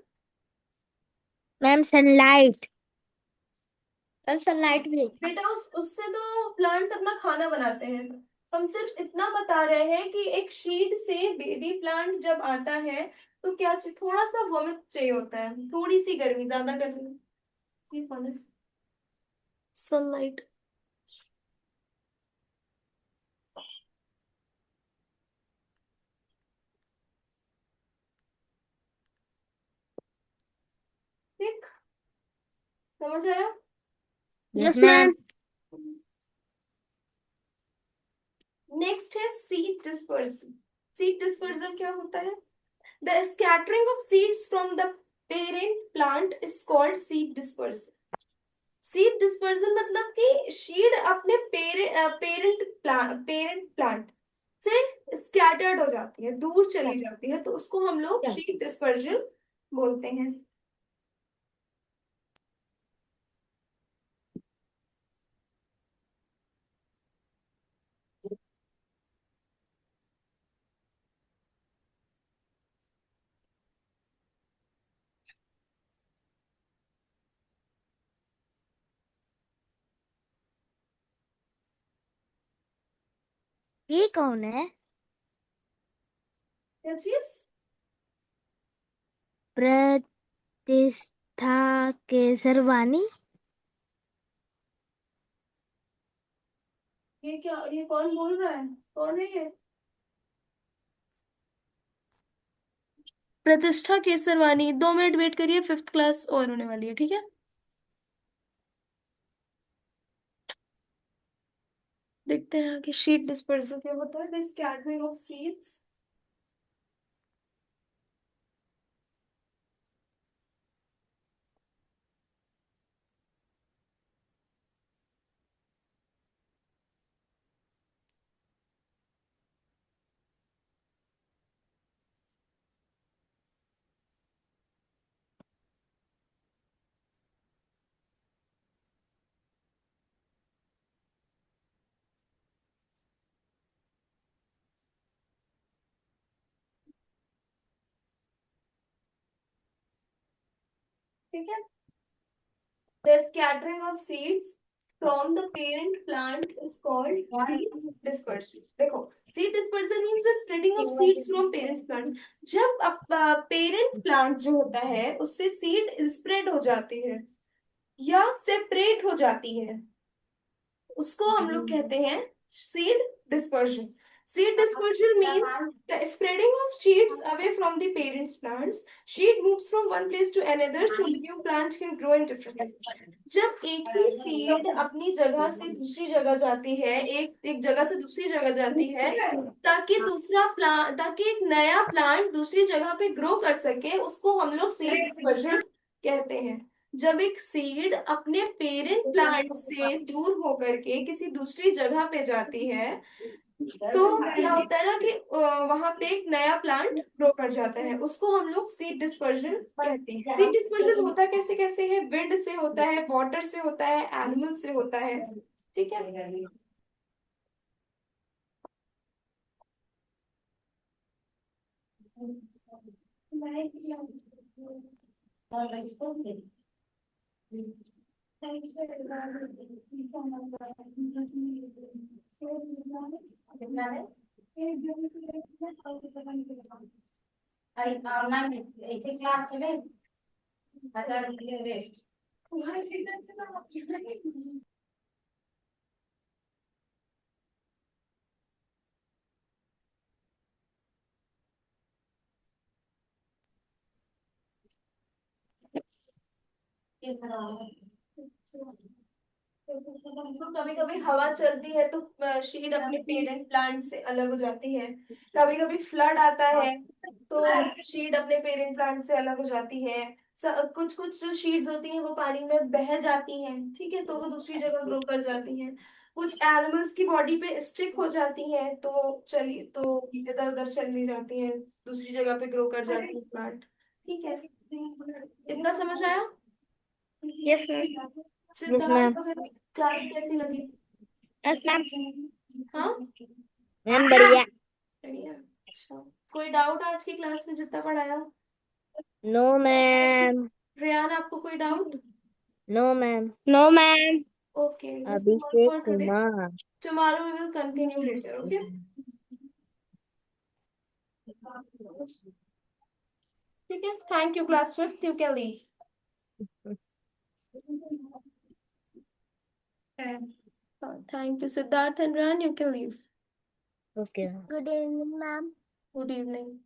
मैम सनलाइट. मैम सनलाइट भी. बेटा उससे तो प्लांट्स अपना खाना बनाते हैं. हम सिर्फ इतना बता रहे हैं कि एक शीड से बेबी प्लांट जब आता है तो क्या चाहिए? थोड़ा सा वार्मिथ चाहिए होता है, थोड़ी सी गर्मी, ज्यादा गर्मी. ये कौन है? सनलाइट. ठीक, समझ आया? Yes ma'am. नेक्स्ट है सीड डिस्पर्सन. सीड डिस्पर्सन क्या होता है? The scattering of seeds from the parent plant is called seed dispersion. Seed dispersion मतलब कि सीड अपने पेरेंट प्लांट से स्कैटर्ड हो जाती है, दूर चली जाती है, तो उसको हम लोग सीड डिस्पर्जन बोलते हैं. ये कौन है? क्या चीज? प्रतिष्ठा केसरवानी. ये क्या, ये कौन बोल रहा है? कौन है ये? प्रतिष्ठा केसरवानी. 2 मिनट वेट करिए, फिफ्थ क्लास और होने वाली है. ठीक है, देखते हैं कि शीट डिस्पर्सल क्या होता है. The scattering of seeds. ठीक है, the scattering of seeds from the parent plant is called seed dispersion. देखो, seed dispersion means the spreading of seeds from parent plant. जब पेरेंट प्लांट जो होता है उससे सीड स्प्रेड हो जाती है या सेपरेट हो जाती है, उसको हम लोग कहते हैं seed dispersion. Seed dispersal means the spreading of seeds away from the parent plants. Seed moves from one place to another so the new plant can grow in different places. जब एक ही सीड अपनी जगह से दूसरी जगह जाती है, एक जगह से दूसरी जगह जाती है, ताकि एक नया प्लांट दूसरी जगह पे ग्रो कर सके, उसको हम लोग सीड डिस्पर्जन कहते हैं। जब एक सीड अपने पेरेंट प्लांट से दूर होकर के किसी दूसरी जगह पे जाती है, तो क्या होता है ना कि वहां पे एक नया प्लांट ग्रो कर जाता है, उसको हम लोग सीड डिस्पर्जन कहते हैं। सीड डिस्पर्जन होता कैसे कैसे है? विंड से होता है, वाटर से होता है, एनिमल से होता है। ठीक है। तो कभी कभी हवा चलती है तो शीड अपने पेरेंट प्लांट से अलग हो जाती है। कभी कभी फ्लड आता है तो शीड अपने पेरेंट प्लांट से अलग हो जाती है। कुछ कुछ जो शीड्स होती हैं वो पानी में बह जाती हैं, ठीक है, तो वो दूसरी जगह ग्रो कर जाती हैं। कुछ एनिमल्स की बॉडी पे स्टिक हो जाती हैं, तो चलिए तो इधर उधर चलनी जाती हैं, दूसरी जगह पे ग्रो कर जाती है प्लांट। ठीक है, इतना समझ आया? Yes ma'am. Yes ma'am. Siddharth, class कैसी लगी? Yes ma'am. हाँ, मैम बढ़िया। बढ़िया। अच्छा, कोई डाउट आज की क्लास में जितना पढ़ाया? No ma'am. रेयान, आपको कोई doubt? No ma'am. No ma'am. Okay, this is all Abhishek for today. Kumar. Tomorrow we will continue later, okay? ठीक है, thank you class fifth, you can leave. Thank you Siddharth and Rayan, you can leave. Okay. Good evening ma'am. Good evening.